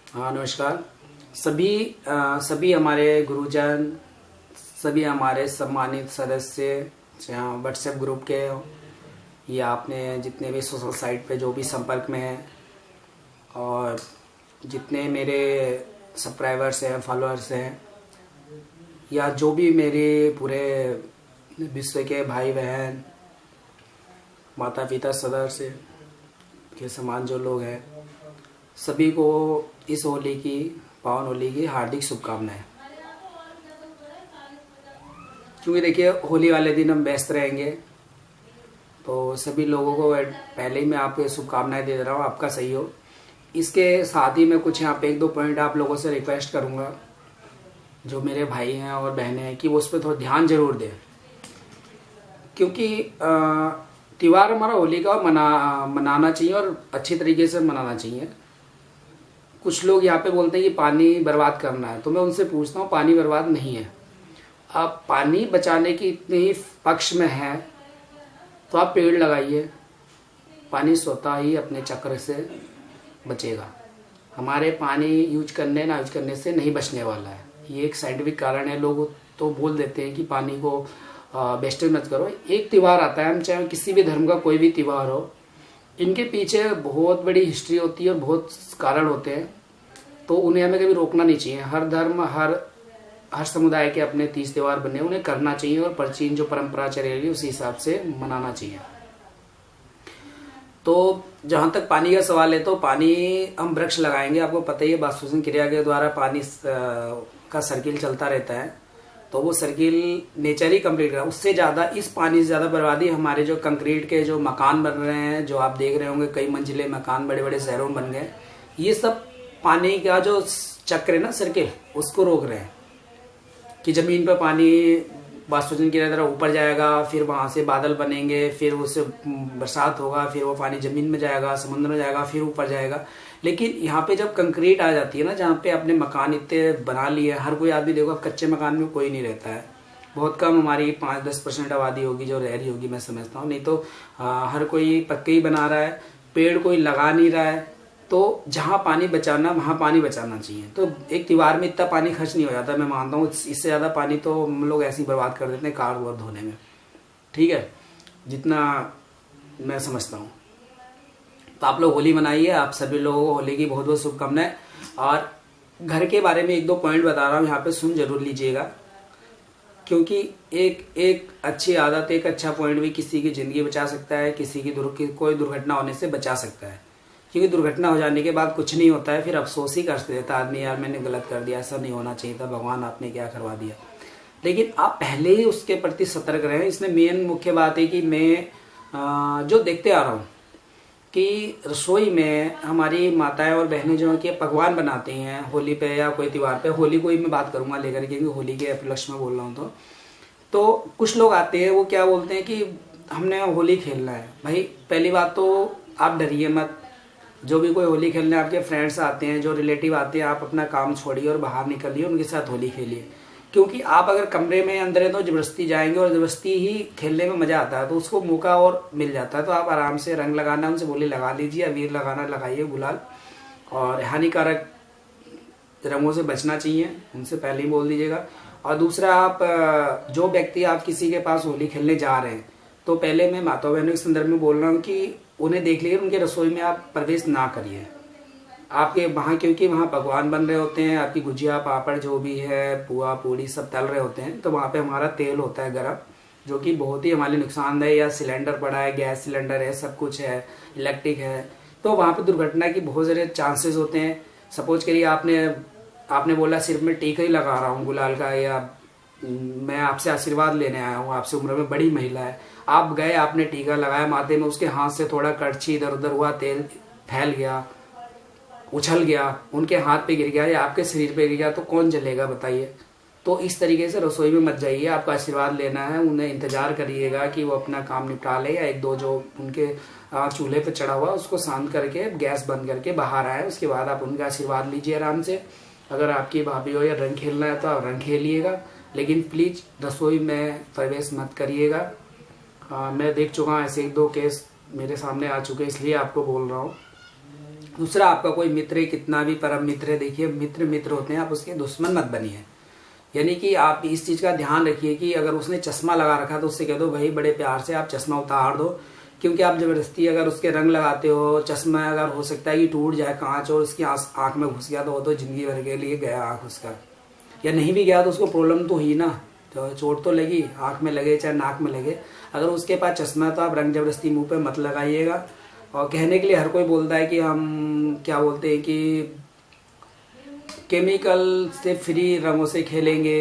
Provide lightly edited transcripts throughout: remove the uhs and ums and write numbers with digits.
हाँ, नमस्कार। सभी हमारे गुरुजन, सभी हमारे सम्मानित सदस्य, चाहे व्हाट्सएप ग्रुप के हो या आपने जितने भी सोशल साइट पे जो भी संपर्क में हैं, और जितने मेरे सब्सक्राइबर्स हैं, फॉलोअर्स हैं, या जो भी मेरे पूरे विश्व के भाई बहन, माता पिता, सदस्य के समान जो लोग हैं, सभी को इस होली की, पावन होली की हार्दिक शुभकामनाएं। क्योंकि देखिए, होली वाले दिन हम व्यस्त रहेंगे, तो सभी लोगों को पहले ही मैं आपको शुभकामनाएं दे रहा हूँ, आपका सही हो। इसके साथ ही मैं कुछ यहाँ पे एक दो पॉइंट आप लोगों से रिक्वेस्ट करूँगा, जो मेरे भाई हैं और बहनें हैं, कि वो उस पर थोड़ा ध्यान जरूर दें। क्योंकि त्यौहार हमारा होली का मनाना चाहिए और अच्छी तरीके से मनाना चाहिए। कुछ लोग यहाँ पे बोलते हैं कि पानी बर्बाद करना है, तो मैं उनसे पूछता हूँ, पानी बर्बाद नहीं है। आप पानी बचाने की इतने ही पक्ष में है तो आप पेड़ लगाइए, पानी स्वतः ही अपने चक्र से बचेगा। हमारे पानी यूज करने ना यूज करने से नहीं बचने वाला है, ये एक साइंटिफिक कारण है। लोग तो बोल देते हैं कि पानी को वेस्टेज मत करो। एक त्यौहार आता है, हम चाहे किसी भी धर्म का कोई भी त्यौहार हो, इनके पीछे बहुत बड़ी हिस्ट्री होती है और बहुत कारण होते हैं, तो उन्हें हमें कभी रोकना नहीं चाहिए। हर धर्म, हर समुदाय के अपने 30 त्यौहार बने, उन्हें करना चाहिए और प्राचीन जो परंपरा चली रही है उसी हिसाब से मनाना चाहिए। तो जहां तक पानी का सवाल है, तो पानी हम वृक्ष लगाएंगे। आपको पता ही है, वाष्पोषण क्रिया के द्वारा पानी का सर्किल चलता रहता है, तो वो सर्किल नेचर ही कंप्लीट करा। उससे ज्यादा, इस पानी से ज्यादा बर्बादी हमारे जो कंक्रीट के जो मकान बन रहे हैं, जो आप देख रहे होंगे, कई मंजिले मकान बड़े बड़े शहरों में बन गए, ये सब पानी का जो चक्र है ना, सर्किल, उसको रोक रहे हैं। कि जमीन पर पानी वाष्पोषण की तरह ऊपर जाएगा, फिर वहां से बादल बनेंगे, फिर उससे बरसात होगा, फिर वो पानी जमीन में जाएगा, समुद्र में जाएगा, फिर ऊपर जाएगा। लेकिन यहाँ पे जब कंक्रीट आ जाती है ना, जहाँ पे अपने मकान इतने बना लिए, हर कोई आदमी, देखो कच्चे मकान में कोई नहीं रहता है, बहुत कम, हमारी 5-10% आबादी होगी जो रह रही होगी, मैं समझता हूँ। नहीं तो हर कोई पक्के ही बना रहा है, पेड़ कोई लगा नहीं रहा है। तो जहाँ पानी बचाना, वहाँ पानी बचाना चाहिए। तो एक त्योहार में इतना पानी खर्च नहीं हो जाता, मैं मानता हूँ। इससे ज़्यादा पानी तो हम लोग ऐसे ही बर्बाद कर देते हैं कार वार धोने में, ठीक है, जितना मैं समझता हूँ। तो आप लोग होली मनाइए। आप सभी लोगों को होली की बहुत बहुत शुभकामनाएं। और घर के बारे में एक दो पॉइंट बता रहा हूँ, यहाँ पे सुन जरूर लीजिएगा, क्योंकि एक अच्छी आदत, एक अच्छा पॉइंट भी किसी की जिंदगी बचा सकता है, किसी की कोई दुर्घटना होने से बचा सकता है। क्योंकि दुर्घटना हो जाने के बाद कुछ नहीं होता है, फिर अफसोस ही कर देता आदमी, यार मैंने गलत कर दिया, ऐसा नहीं होना चाहिए था, भगवान आपने क्या करवा दिया। लेकिन आप पहले ही उसके प्रति सतर्क रहें। इसमें मेन मुख्य बात है कि मैं जो देखते आ रहा हूँ कि रसोई में हमारी माताएं और बहनें जो है कि पकवान बनाती हैं होली पे या कोई त्यौहार पे। होली को ही मैं बात करूंगा लेकर, क्योंकि होली के उपलक्ष्य में बोल रहा हूँ। तो कुछ लोग आते हैं, वो क्या बोलते हैं कि हमने होली खेलना है। भाई, पहली बात तो आप डरिए मत। जो भी कोई होली खेलने आपके फ्रेंड्स आते हैं, जो रिलेटिव आते हैं, आप अपना काम छोड़िए और बाहर निकलिए, उनके साथ होली खेलिए। क्योंकि आप अगर कमरे में अंदर है तो जबरदस्ती जाएंगे, और जबरदस्ती ही खेलने में मजा आता है, तो उसको मौका और मिल जाता है। तो आप आराम से रंग लगाना, उनसे बोली लगा लीजिए, अबीर लगाना लगाइए, गुलाल। और हानिकारक रंगों से बचना चाहिए, उनसे पहले ही बोल दीजिएगा। और दूसरा, आप जो व्यक्ति आप किसी के पास होली खेलने जा रहे हैं, तो पहले मैं माता बहनों के संदर्भ में बोल रहा हूँ कि उन्हें देख लीजिए, उनके रसोई में आप प्रवेश ना करिए आपके वहाँ, क्योंकि वहाँ पकवान बन रहे होते हैं, आपकी गुजिया पापड़ जो भी है, पुआ पूड़ी सब तल रहे होते हैं। तो वहाँ पे हमारा तेल होता है गर्म, जो कि बहुत ही हमारे लिए नुकसानदायक। या सिलेंडर पड़ा है, गैस सिलेंडर है, सब कुछ है, इलेक्ट्रिक है, तो वहाँ पे दुर्घटना की बहुत सारे चांसेस होते हैं। सपोज करिए आपने बोला सिर्फ मैं टीका ही लगा रहा हूँ गुलाल का, या मैं आपसे आशीर्वाद लेने आया हूँ, आपसे उम्र में बड़ी महिला है, आप गए, आपने टीका लगाया माथे में, उसके हाथ से थोड़ा कड़छी इधर उधर हुआ, तेल फैल गया, उछल गया, उनके हाथ पे गिर गया या आपके शरीर पे गिर गया, तो कौन जलेगा बताइए। तो इस तरीके से रसोई में मत जाइए। आपको आशीर्वाद लेना है, उन्हें इंतजार करिएगा कि वो अपना काम निपटा ले, या एक दो जो उनके चूल्हे पे चढ़ा हुआ उसको शांत करके, गैस बंद करके बाहर आए। उसके बाद आप उनका आशीर्वाद लीजिए आराम से। अगर आपकी भाभी हो या रंग खेलना है तो आप रंग खेलिएगा, लेकिन प्लीज रसोई में प्रवेश मत करिएगा। मैं देख चुका हूँ ऐसे एक दो केस मेरे सामने आ चुके, इसलिए आपको बोल रहा हूँ। दूसरा, आपका कोई मित्र कितना भी परम मित्र है, देखिए मित्र मित्र होते हैं, आप उसके दुश्मन मत बनिए। यानी कि आप इस चीज़ का ध्यान रखिए कि अगर उसने चश्मा लगा रखा तो उससे कह दो भाई बड़े प्यार से आप चश्मा उतार दो, क्योंकि आप ज़बरदस्ती अगर उसके रंग लगाते हो, चश्मा अगर हो सकता है कि टूट जाए कांच और उसकी आँख में घुस गया तो वो तो ज़िंदगी भर के लिए गया आँख उसका, या नहीं भी गया तो उसको प्रॉब्लम तो हुई ना, तो चोट तो लगी, आँख में लगे चाहे नाक में लगे। अगर उसके पास चश्मा है तो आप रंग ज़बरदस्ती मुँह पे मत लगाइएगा। और कहने के लिए हर कोई बोलता है कि हम क्या बोलते हैं कि केमिकल से फ्री रंगों से खेलेंगे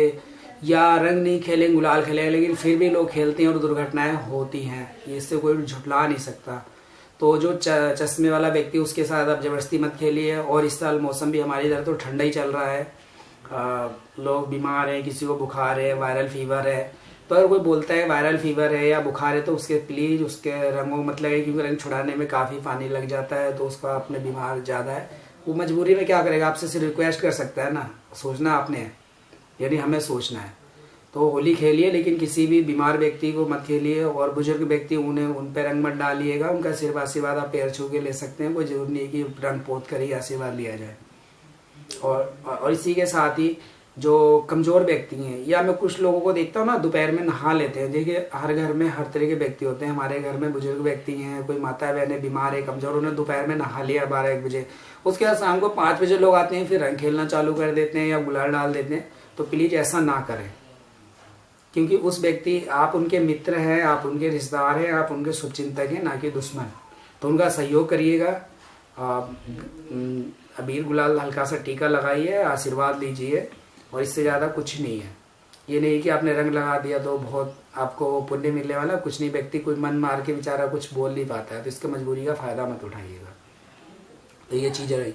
या रंग नहीं खेलेंगे, गुलाल खेलेंगे, लेकिन फिर भी लोग खेलते हैं और दुर्घटनाएं होती हैं, इससे कोई झुठला नहीं सकता। तो जो चश्मे वाला व्यक्ति उसके साथ आप जबरदस्ती मत खेलिए। और इस साल मौसम भी हमारे इधर तो ठंडा ही चल रहा है, लोग बीमार हैं, किसी को बुखार है, वायरल फीवर है। तो अगर कोई बोलता है वायरल फीवर है या बुखार है तो उसके प्लीज़ उसके रंगों मत लगे, क्योंकि रंग छुड़ाने में काफ़ी पानी लग जाता है, तो उसका अपने बीमार ज़्यादा है, वो मजबूरी में क्या करेगा, आपसे सिर्फ रिक्वेस्ट कर सकता है ना, सोचना आपने है, यानी हमें सोचना है। तो होली खेलिए लेकिन किसी भी बीमार व्यक्ति को मत खेलिए, और बुजुर्ग व्यक्ति उन्हें उन पर रंग मत डालिएगा, उनका सिर्फ आशीर्वाद आप पैर छू के ले सकते हैं, कोई जरूरी नहीं कि रंग पोत कर ही आशीर्वाद लिया जाए। और इसी के साथ ही जो कमज़ोर व्यक्ति हैं, या मैं कुछ लोगों को देखता हूँ ना दोपहर में नहा लेते हैं, देखिए हर घर में हर तरह के व्यक्ति होते हैं, हमारे घर में बुजुर्ग व्यक्ति हैं, कोई माता बहनें बीमार है, कमज़ोर, उन्हें दोपहर में नहा लिया 12-1 बजे, उसके बाद शाम को 5 बजे लोग आते हैं, फिर रंग खेलना चालू कर देते हैं या गुलाल डाल देते हैं। तो प्लीज़ ऐसा ना करें, क्योंकि उस व्यक्ति, आप उनके मित्र हैं, आप उनके रिश्तेदार हैं, आप उनके शुभचिंतक हैं, ना कि दुश्मन। तो उनका सहयोग करिएगा, अबीर गुलाल हल्का सा टीका लगाइए, आशीर्वाद लीजिए, और इससे ज़्यादा कुछ नहीं है। ये नहीं कि आपने रंग लगा दिया तो बहुत आपको पुण्य मिलने वाला, कुछ नहीं। व्यक्ति कोई मन मार के बेचारा कुछ बोल नहीं पाता है, तो इसके मजबूरी का फ़ायदा मत उठाइएगा। तो ये चीज़ रही।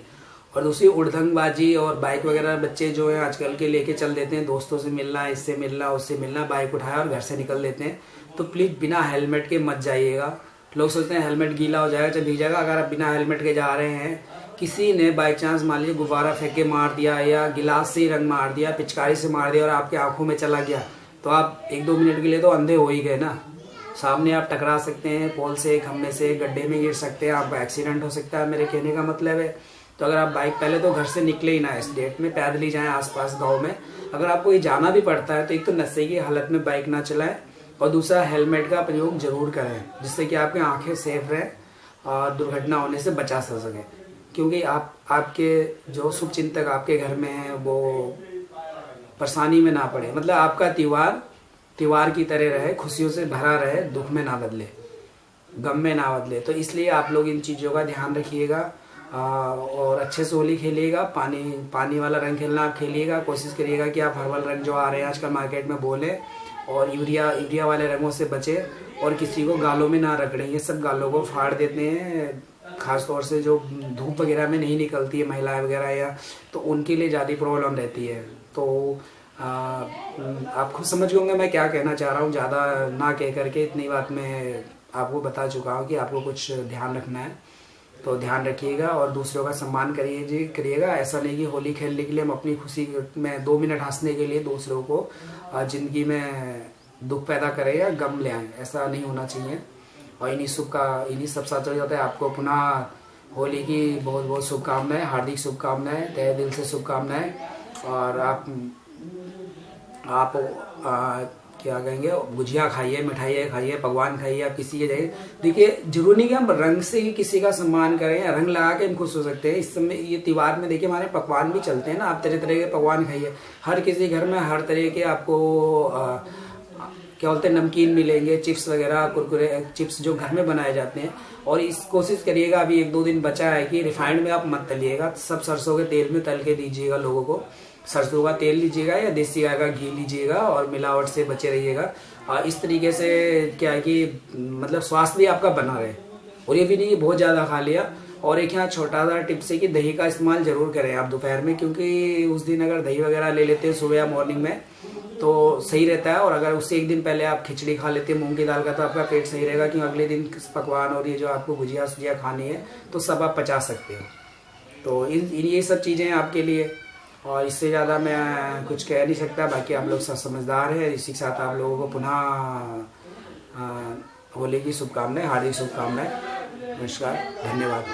और दूसरी, उड़दंगबाजी और बाइक वगैरह बच्चे जो हैं आजकल के लेके चल देते हैं, दोस्तों से मिलना, इससे मिलना, उससे मिलना, बाइक उठाया और घर से निकल देते हैं। तो प्लीज़ बिना हेलमेट के मत जाइएगा। लोग सोचते हैं हेलमेट गीला हो जाएगा, जब भीग जाएगा। अगर आप बिना हेलमेट के जा रहे हैं, किसी ने बाई चांस मान लीजिए गुब्बारा फेंक के मार दिया या गिलास से ही रंग मार दिया, पिचकारी से मार दिया और आपके आंखों में चला गया, तो आप 1-2 मिनट के लिए तो अंधे हो ही गए ना। सामने आप टकरा सकते हैं, पोल से, खम्भे से, गड्ढे में गिर सकते हैं, आपका एक्सीडेंट हो सकता है, मेरे कहने का मतलब है। तो अगर आप बाइक, पहले तो घर से निकले ही ना इस डेट में, पैदल ही जाएं आसपास गांव में। अगर आपको ये जाना भी पड़ता है तो एक तो नशे की हालत में बाइक ना चलाएं, और दूसरा हेलमेट का प्रयोग जरूर करें, जिससे कि आपकी आंखें सेफ रहें और दुर्घटना होने से बचा सकें। क्योंकि आपके जो शुभचिंतक आपके घर में हैं वो परेशानी में ना पड़े, मतलब आपका त्योहार की तरह रहे, खुशियों से भरा रहे, दुख में ना बदले, गम में ना बदले। तो इसलिए आप लोग इन चीज़ों का ध्यान रखिएगा और अच्छे से होली खेलिएगा। पानी वाला रंग खेलना आप खेलिएगा, कोशिश करिएगा कि आप हर्बल रंग जो आ रहे हैं आजकल मार्केट में बोले, और यूरिया वाले रंगों से बचे, और किसी को गालों में ना रगड़ें। ये सब गालों को फाड़ देते हैं, खास तौर से जो धूप वगैरह में नहीं निकलती है महिलाएं वगैरह, या तो उनके लिए ज़्यादा प्रॉब्लम रहती है। तो आप खुद समझ होंगे मैं क्या कहना चाह रहा हूँ, ज़्यादा ना कह करके इतनी बात मैं आपको बता चुका हूँ कि आपको कुछ ध्यान रखना है। तो ध्यान रखिएगा और दूसरों का सम्मान करिएगा। ऐसा नहीं कि होली खेलने के लिए हम अपनी खुशी में 2 मिनट हंसने के लिए दूसरों को ज़िंदगी में दुख पैदा करें या गम ले आएँ, ऐसा नहीं होना चाहिए। और इन्हीं सब साथ चल जाता है। आपको पुनः होली की बहुत बहुत शुभकामनाएं, हार्दिक शुभकामनाएं, तहे दिल से शुभकामनाएं। और आप क्या कहेंगे, गुजिया खाइए, मिठाइयाँ खाइए, पकवान खाइए, आप किसी के जाइए। देखिए जरूरी नहीं कि हम रंग से ही किसी का सम्मान करें, रंग लगा के हम खुश हो सकते हैं। इस समय ये त्योहार में देखिए हमारे पकवान भी चलते हैं ना, आप तरह तरह के पकवान खाइए। हर किसी घर में हर तरह के आपको क्या बोलते हैं, नमकीन मिलेंगे, चिप्स वगैरह, कुरकुरे चिप्स जो घर में बनाए जाते हैं। और इस कोशिश करिएगा, अभी 1-2 दिन बचा है, कि रिफाइंड में आप मत तलिएगा, सब सरसों के तेल में तल के दीजिएगा लोगों को। सरसों का तेल लीजिएगा या देसी गाय का घी लीजिएगा और मिलावट से बचे रहिएगा। इस तरीके से क्या है कि मतलब स्वास्थ्य भी आपका बना रहे। और ये भी नहीं बहुत ज़्यादा खा लिया। और एक यहाँ छोटा सा टिप्स है कि दही का इस्तेमाल जरूर करें आप दोपहर में, क्योंकि उस दिन अगर दही वगैरह ले लेते हैं सुबह या मॉर्निंग में तो सही रहता है। और अगर उससे एक दिन पहले आप खिचड़ी खा लेते हैं मूंग की दाल का, तो आपका पेट सही रहेगा, क्योंकि अगले दिन पकवान और ये जो आपको गुजिया खानी है तो सब आप पचा सकते हो। तो ये सब चीज़ें हैं आपके लिए, और इससे ज़्यादा मैं कुछ कह नहीं सकता। बाकी आप लोग सब समझदार हैं। इसी के साथ आप लोगों को पुनः होली की शुभकामनाएं, हार्दिक शुभकामनाएं। नमस्कार, धन्यवाद।